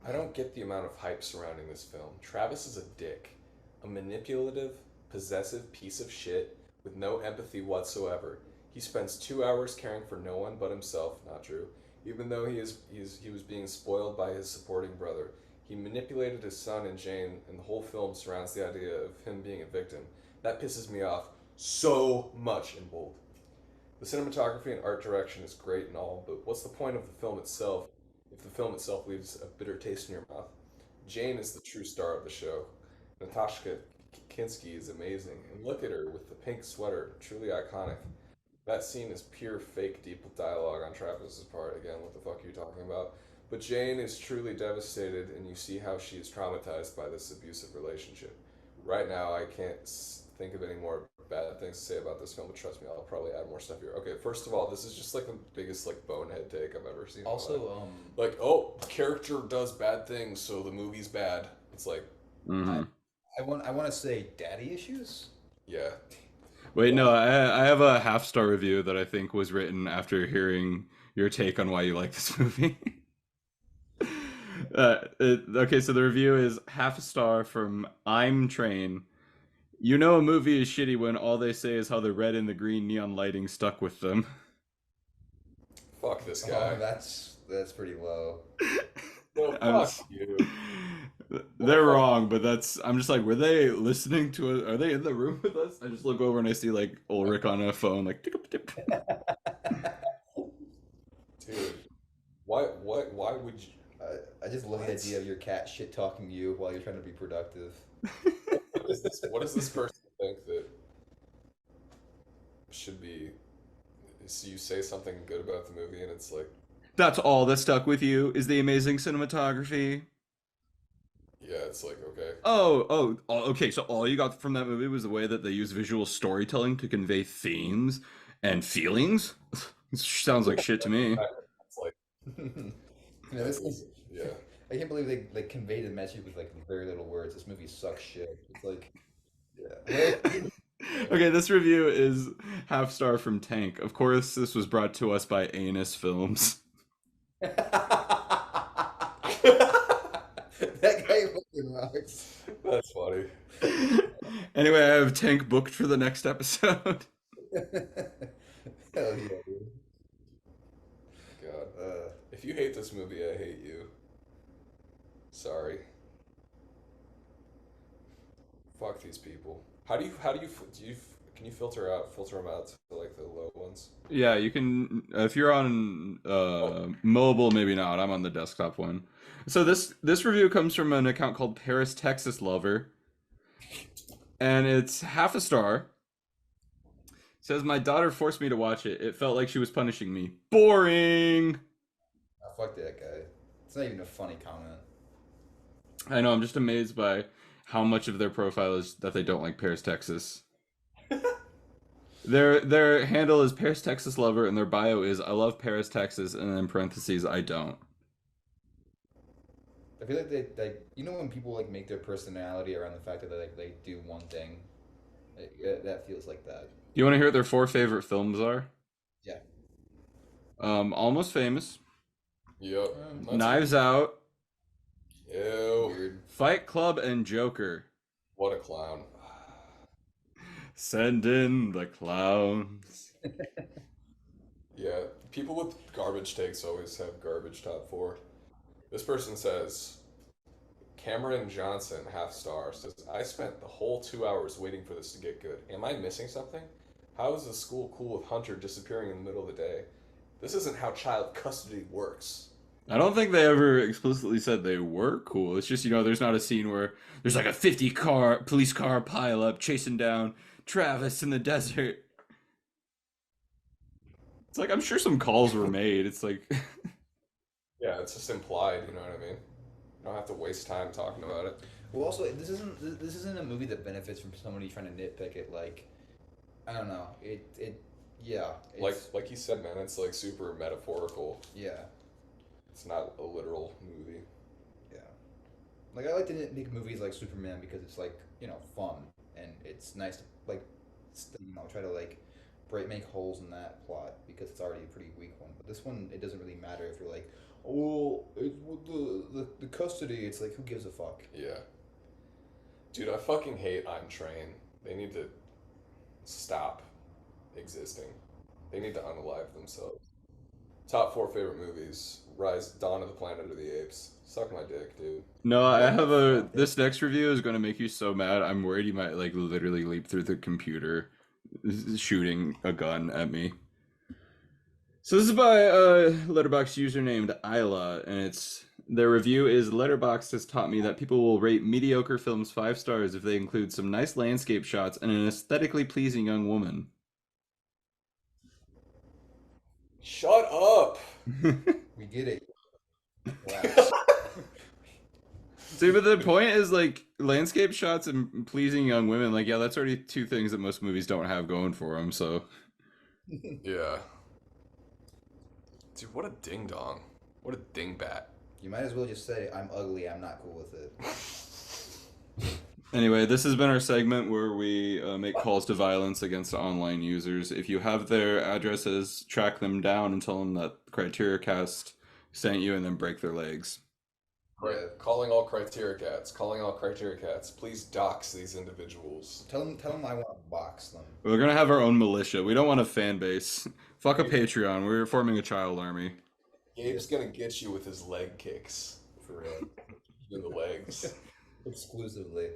I don't get the amount of hype surrounding this film. Travis is a dick. A manipulative, possessive piece of shit with no empathy whatsoever. He spends 2 hours caring for no one but himself, not true. Even though he was being spoiled by his supporting brother. He manipulated his son and Jane, and the whole film surrounds the idea of him being a victim. That pisses me off so much in bold. The cinematography and art direction is great and all, but what's the point of the film itself if the film itself leaves a bitter taste in your mouth? Jane is the true star of the show. Natasha Kinski is amazing, and look at her with the pink sweater, truly iconic. That scene is pure fake deep dialogue on Travis's part. Again, what the fuck are you talking about? But Jane is truly devastated, and you see how she is traumatized by this abusive relationship. Right now, I can't think of any more bad things to say about this film, but trust me, I'll probably add more stuff here. Okay, first of all, this is just like the biggest like bonehead take I've ever seen. Also, like, oh, character does bad things, so the movie's bad. It's like, I want to say daddy issues. yeah. Wait, no, I have a 1/2-star review that I think was written after hearing your take on why you like this movie. Okay, so the review is 1/2 star from I'm Train. You know a movie is shitty when all they say is how the red and the green neon lighting stuck with them. Fuck this guy. Oh, that's pretty low. No, fuck you. They're wrong, but I'm just like, were they listening to it? Are they in the room with us? I just look over and I see like Ulrich on a phone, like. Dude, why would you? I just love the idea of your cat shit talking to you while you're trying to be productive. What does this person think that should be? So you say something good about the movie, and it's like. That's all that stuck with you is the amazing cinematography. Yeah, it's like, okay. Oh, okay. So all you got from that movie was the way that they use visual storytelling to convey themes and feelings. Sounds like shit to me. It's like, yeah. I can't believe they like conveyed a message with like very little words. This movie sucks shit. It's like, yeah. Okay, this review is 1/2 star from Tank. Of course, this was brought to us by Anus Films. That guy fucking rocks. That's funny. Anyway, I have Tank booked for the next episode. Hell yeah, dude. God. If you hate this movie, I hate you. Sorry. Fuck these people. How do you can you filter them out to like the low ones? Yeah, you can if you're on mobile, maybe not. I'm on the desktop one. So this review comes from an account called Paris, Texas Lover. And it's 1/2 star. It says my daughter forced me to watch it. It felt like she was punishing me. Boring. Oh, fuck that guy. It's not even a funny comment. I know, I'm just amazed by how much of their profile is that they don't like Paris, Texas. Their handle is Paris, Texas lover, and their bio is I love Paris, Texas, and then in parentheses, I don't. I feel like they like when people like make their personality around the fact that they do one thing. That feels like that. Do you want to hear what their 4 favorite films are? Yeah. Almost Famous, Yep. Knives Out, Ew. Weird. Fight Club, and Joker. What a clown. Send in the clowns. Yeah, people with garbage takes always have garbage top 4. This person says, Cameron Johnson, half star, says, I spent the whole 2 hours waiting for this to get good. Am I missing something? How is the school cool with Hunter disappearing in the middle of the day? This isn't how child custody works. I don't think they ever explicitly said they were cool. It's just, there's not a scene where there's like a police car pile up chasing down Travis in the desert. It's like, I'm sure some calls were made. It's like... Yeah, it's just implied, you know what I mean? You don't have to waste time talking about it. Well, also, this isn't a movie that benefits from somebody trying to nitpick it. Like, I don't know. Like you said, man, it's like super metaphorical. Yeah. It's not a literal movie. Yeah. Like, I like to nitpick movies like Superman because it's like fun and it's nice to like try to like make holes in that plot because it's already a pretty weak one. But this one, it doesn't really matter if you're like, oh, it's with the custody. It's like, who gives a fuck? Yeah. Dude, I fucking hate I'm Train. They need to stop existing. They need to unalive themselves. Top 4 favorite movies. Dawn of the Planet of the Apes. Suck my dick, dude. No, this next review is going to make you so mad. I'm worried you might like literally leap through the computer shooting a gun at me. So this is by a Letterboxd user named Isla, and their review is Letterboxd has taught me that people will rate mediocre films 5 stars if they include some nice landscape shots and an aesthetically pleasing young woman. Shut up! We get it. See, but the point is, like, landscape shots and pleasing young women, like, yeah, that's already 2 things that most movies don't have going for them, so... Yeah. Dude, what a ding-dong. What a dingbat. You might as well just say, I'm ugly, I'm not cool with it. Anyway, this has been our segment where we make calls to violence against online users. If you have their addresses, track them down and tell them that Criteria Cast sent you and then break their legs. Right. Yeah. Calling all Criteria Cats. Please dox these individuals. Tell them I want to box them. We're gonna have our own militia. We don't want a fan base. Fuck a Patreon. We're forming a child army. Gabe's gonna get you with his leg kicks. For real. In the legs. Exclusively.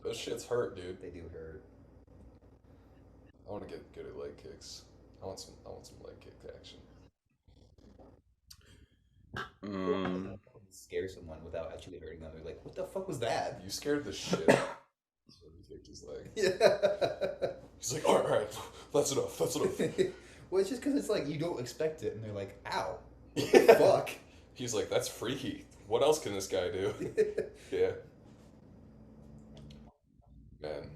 Those shits hurt, dude. They do hurt. I want to get good at leg kicks. I want some leg kick action. Scare someone without actually hurting them. They're like, what the fuck was that? You scared the shit. So he kicked his leg. Yeah. He's like, all right, that's enough. Well, it's just because it's like you don't expect it, and they're like, ow. Yeah. Fuck. He's like, that's freaky. What else can this guy do? Yeah. Man,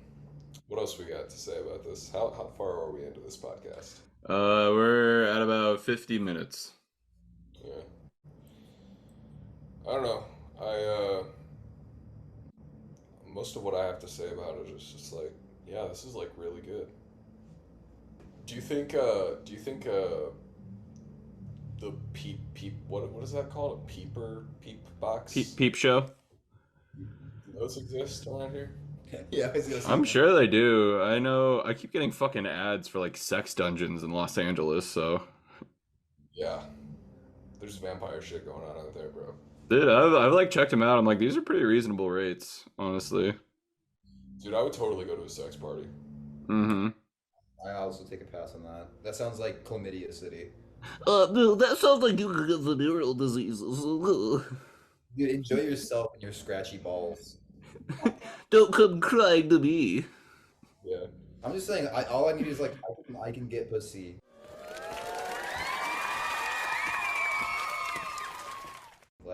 what else we got to say about this? How far are we into this podcast? We're at about 50 minutes. Yeah. I don't know. Most of what I have to say about it is just like, yeah, this is like really good. Do you think the peep what is that called? A peep box? Peep show? Do those exist around here? Yeah, I was gonna say I'm that. sure they do. I know. I keep getting fucking ads for like sex dungeons in Los Angeles, so. Yeah. There's vampire shit going on out there, bro. Dude, I've like checked them out. I'm like, these are pretty reasonable rates, honestly. Dude, I would totally go to a sex party. Mm-hmm. I also take a pass on that. That sounds like chlamydia city. Dude, that sounds like you could get venereal diseases. Dude, enjoy yourself and your scratchy balls. Don't come crying to me. Yeah. I'm just saying, all I need is like, I can get pussy.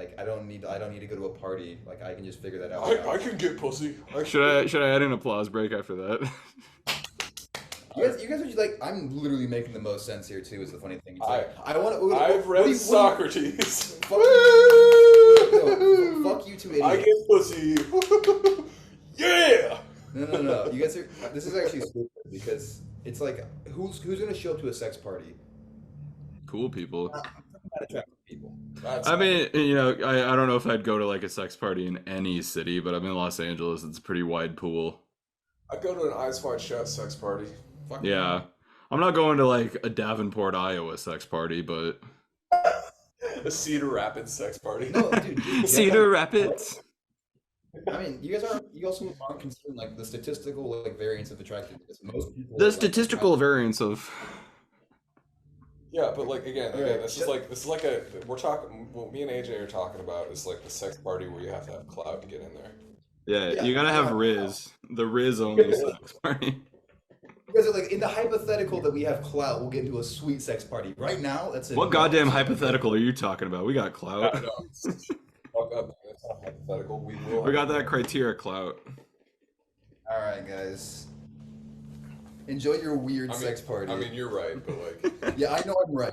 Like I don't need to go to a party. Like I can just figure that out. I can get pussy. Should I add an applause break after that? You guys are just like, I'm literally making the most sense here too. Is the funny thing. It's like, I've read Socrates. Fuck you two idiots. I get pussy. Yeah. No. You guys are. This is actually stupid because it's like, who's gonna show up to a sex party? Cool people. Not attractive people. I mean, you know, I don't know if I'd go to like a sex party in any city, but I'm in Los Angeles. It's a pretty wide pool. I'd go to an Eyes Wide Shut sex party. Fuck Yeah. I'm not going to like a Davenport, Iowa sex party, but a Cedar Rapids sex party. No, dude. Cedar Rapids. I mean, you also aren't considering like the statistical like variance of attractiveness. Most people. The statistical variance of. Yeah, but like again, Okay, this is like a we're talking. What me and AJ are talking about is like the sex party where you have to have clout to get in there. Yeah, you gotta have Riz. The Riz only sex party. Because like in the hypothetical that we have clout, we'll get into a sweet sex party. Right now, that's it. What goddamn hypothetical are you talking about? We got clout. Fuck up, it's not hypothetical. We got that criteria clout. All right, guys. Enjoy your weird sex party. I mean, you're right, but like. Yeah, I know I'm right.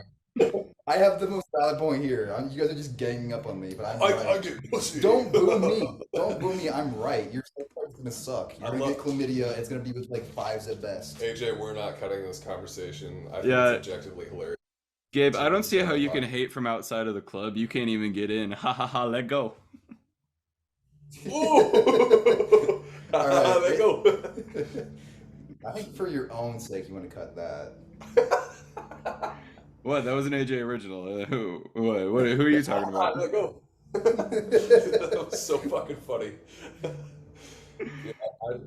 I have the most valid point here. You guys are just ganging up on me, but I'm right. I get pussy. Don't boo me. Don't boo me. I'm right. Your sex party's gonna suck. You're gonna love- get chlamydia. It's gonna be with like fives at best. AJ, we're not cutting this conversation. I think Yeah. it's objectively hilarious. Gabe, I don't see how you can hate from outside of the club. You can't even get in. Ha ha ha, let go. Ooh! All right. Let go. I think for your own sake, you want to cut that. What? That was an AJ original. Who? What? Who are you talking about? Let go. That was so fucking funny. Yeah,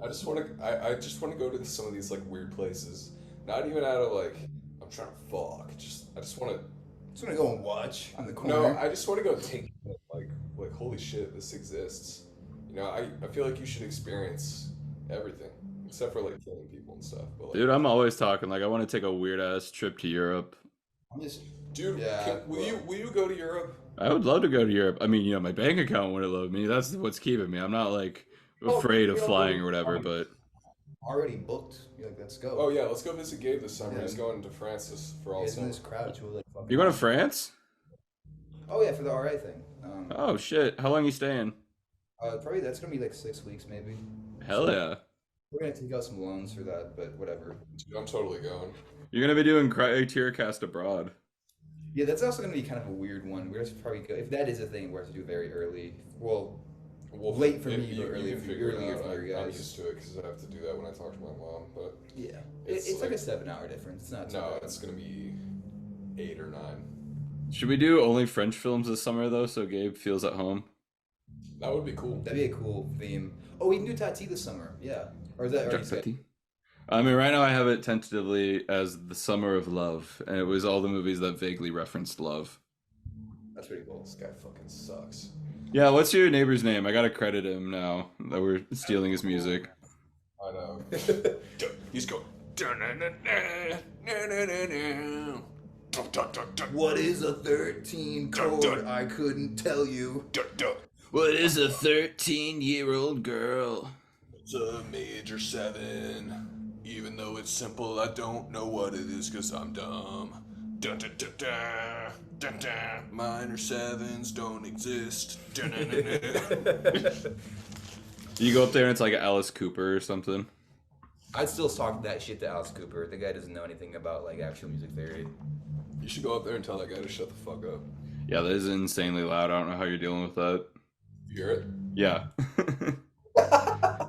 I just want to. I just want to go to some of these like weird places. Not even out of like I'm trying to fuck. I just want to. Just want to go and watch on the No, corner. I just want to go take like holy shit, this exists. You know, I feel like you should experience everything except for like killing people and stuff. But like, Dude, I'm always talking. Like, I want to take a weird ass trip to Europe. I'm just. dude, Yeah, will you go to Europe? I would love to go to Europe. I mean, you know, my bank account wouldn't love me. That's what's keeping me. I'm not like afraid of flying or whatever, but Already booked. You're like, let's go. Oh yeah, let's go visit Gabe this summer. Yeah. He's going to France for all He's in summer. this crowd too. Like, fucking. you going to France? Oh yeah, for the RA thing. Oh shit! How long you staying? Probably that's gonna be like 6 weeks maybe. Hell yeah! We're gonna take out some loans for that, but whatever. Dude, I'm totally going. You're gonna be doing Criteria Cast abroad. Yeah, that's also gonna be kind of a weird one. We're just probably go if that is a thing. We have to do very early. Well, late for me, but early you for can figure earlier it out. for you I'm guys. used to it because I have to do that when I talk to my mom. But Yeah, It's it's like a like- 7-hour difference. It's not too no, bad. it's gonna be 8 or 9. Should we do only French films this summer though, so Gabe feels at home? That would be cool. That'd be a cool theme. Oh, we can do Tati this summer. Yeah, or is that already set? I mean, right now I have it tentatively as the Summer of Love, and it was all the movies that vaguely referenced love. That's pretty cool. This guy fucking sucks. Yeah, what's your neighbor's name? I gotta credit him now that we're stealing his music. I know. He's going. What is a 13 chord? I couldn't tell you. What is a 13-year-old girl? It's a major 7. Even though it's simple, I don't know what it is because I'm dumb. Dun, dun, dun, dun, dun, dun. Minor 7s don't exist. Dun, dun, dun, dun. You go up there and it's like Alice Cooper or something. I'd still talk that shit to Alice Cooper. The guy doesn't know anything about like actual music theory. You should go up there and tell that guy to shut the fuck up. Yeah, that is insanely loud. I don't know how you're dealing with that. You hear it? Yeah.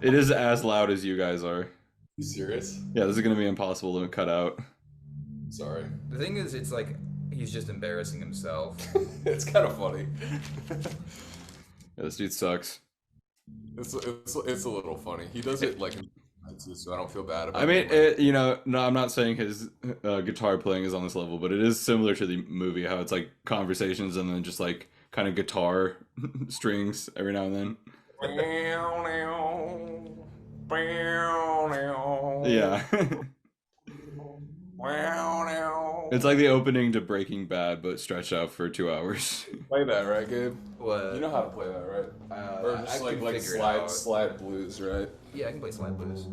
It is as loud as you guys are. You serious? Yeah, this is gonna be impossible to cut out. Sorry. The thing is, it's like he's just embarrassing himself. It's kind of funny. Yeah, this dude sucks. It's a little funny. He does it like so I don't feel bad about I mean, it. you know, no, I'm not saying his guitar playing is on this level, but it is similar to the movie, how it's like conversations and then just like kind of guitar strings every now and then. Yeah. It's like the opening to Breaking Bad, but stretched out for 2 hours. Play that, right, Gabe? What? You know how to play that, right? Or just I like can like figure it out. slide blues, right? Yeah, I can play Slide Blues.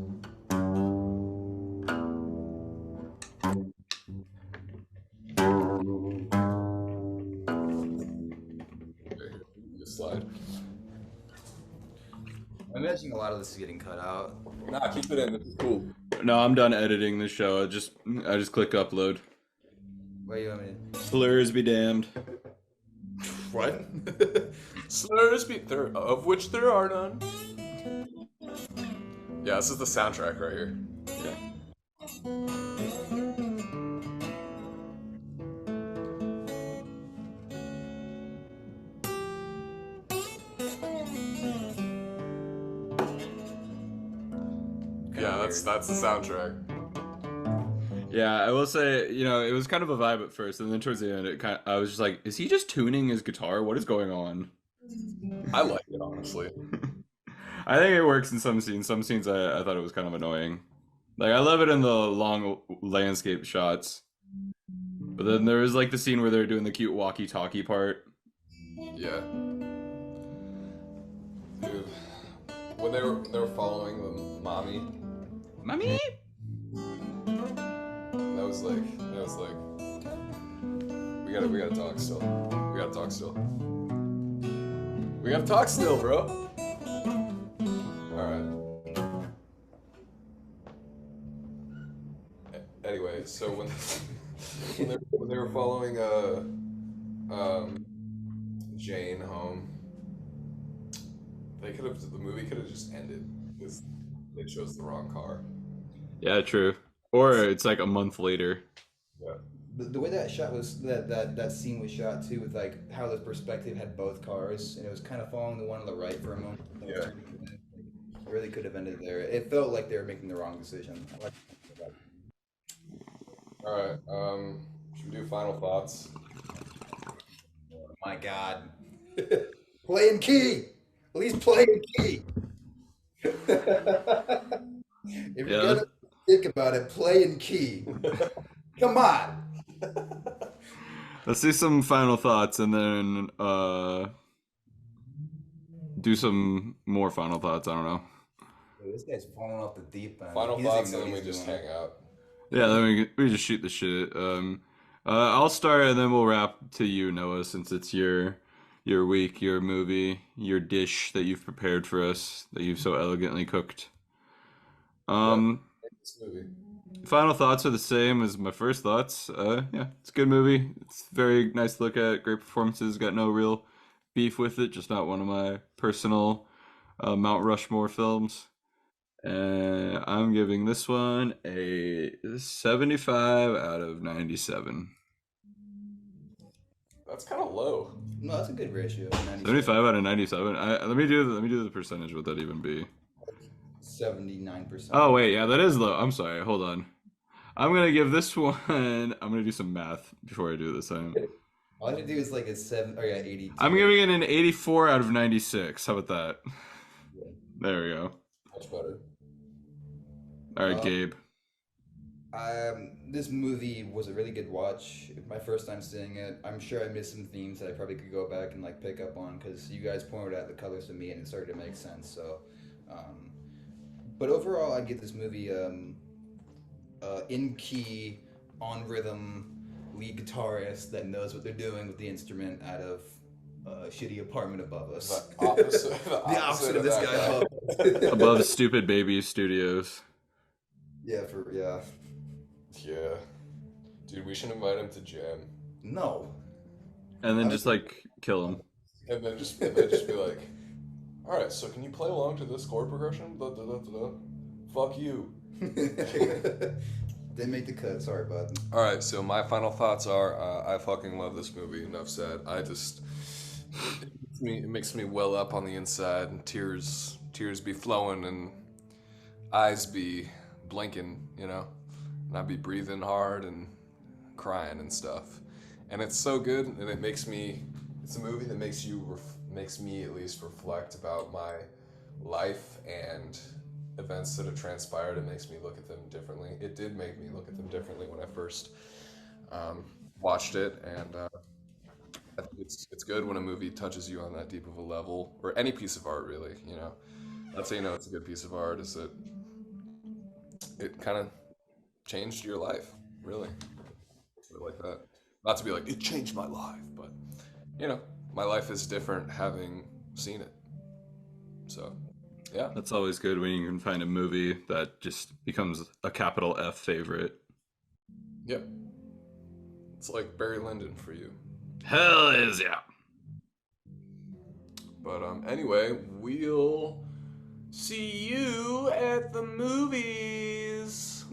Okay, here, you slide. I'm imagining a lot of this is getting cut out. Nah, keep it in. This is cool. No, I'm done editing the show. I just click upload. Where you want me to? Slurs be damned. What? Slurs be there, of which there are none. Yeah, this is the soundtrack right here. Yeah. Yeah, that's the soundtrack. Yeah, I will say, you know, it was kind of a vibe at first, and then towards the end, I was just like, is he just tuning his guitar? What is going on? I like it, honestly. I think it works in some scenes. Some scenes I thought it was kind of annoying. Like, I love it in the long landscape shots. But then there was like the scene where they're doing the cute walkie-talkie part. Yeah. Dude, when they were following the mommy, Mommy? that was like we gotta talk still. We gotta talk still. We gotta talk still, bro. Alright. Anyway, so when they were following Jane home, the movie could have just ended because they chose the wrong car. Yeah, true. Or it's like a month later. Yeah. The way that shot was that scene was shot too, with like how the perspective had both cars, and it was kind of following the one on the right for a moment. Yeah. It really could have ended there. It felt like they were making the wrong decision. All right. Should we do final thoughts? Oh my God. Play in key. At least play in key. If you're gonna think about it, play in key. Come on. Let's do some final thoughts and then do some more final thoughts. I don't know. This guy's falling off the deep end. Final He doesn't thoughts, even and know then we he's just doing hang it. out. Yeah, then we just shoot the shit. I'll start and then we'll wrap to you, Noah, since it's your week, your movie, your dish that you've prepared for us, that you've so elegantly cooked. This movie. Final thoughts are the same as my first thoughts. Yeah, it's a good movie. It's very nice to look at. Great performances. Got no real beef with it. Just not one of my personal Mount Rushmore films. And I'm giving this one a 75 out of 97. That's kind of low. No, that's a good ratio. 75 out of 97. Let me do the percentage. What that even be? 79%. Oh wait, yeah, that is low. I'm sorry. Hold on. I'm gonna give this one. I'm gonna do some math before I do this. All I have to do is like a 82. I'm giving it an 84 out of 96. How about that? There we go. Much better. All right, Gabe. This movie was a really good watch. My first time seeing it. I'm sure I missed some themes that I probably could go back and like pick up on because you guys pointed out the colors to me and it started to make sense. So, but overall, I give this movie in key, on rhythm, lead guitarist that knows what they're doing with the instrument out of a shitty apartment above us. The opposite, the opposite of this that guy above. Above Stupid Baby Studios. Yeah, Yeah. Dude, we should invite him to jam. No. And then just like kill him. And then just be like, alright, so can you play along to this chord progression? Da, da, da, da, da. Fuck you. Didn't make the cut. Sorry, bud. Alright, so my final thoughts are I fucking love this movie, enough said. It makes me well up on the inside, and tears be flowing, and eyes be blinking, you know? And I'd be breathing hard and crying and stuff. And it's so good, and it's a movie that makes me at least reflect about my life and events that have transpired. It makes me look at them differently. It did make me look at them differently when I first watched it, and I think it's good when a movie touches you on that deep of a level, or any piece of art, really. You know, that's how you know it's a good piece of art. Is that it kind of changed your life, really. Like that. Not to be like, it changed my life, but, you know, my life is different having seen it. So, yeah. That's always good when you can find a movie that just becomes a capital F favorite. Yep. It's like Barry Lyndon for you. Hell is yeah. But anyway, we'll see you at the movies.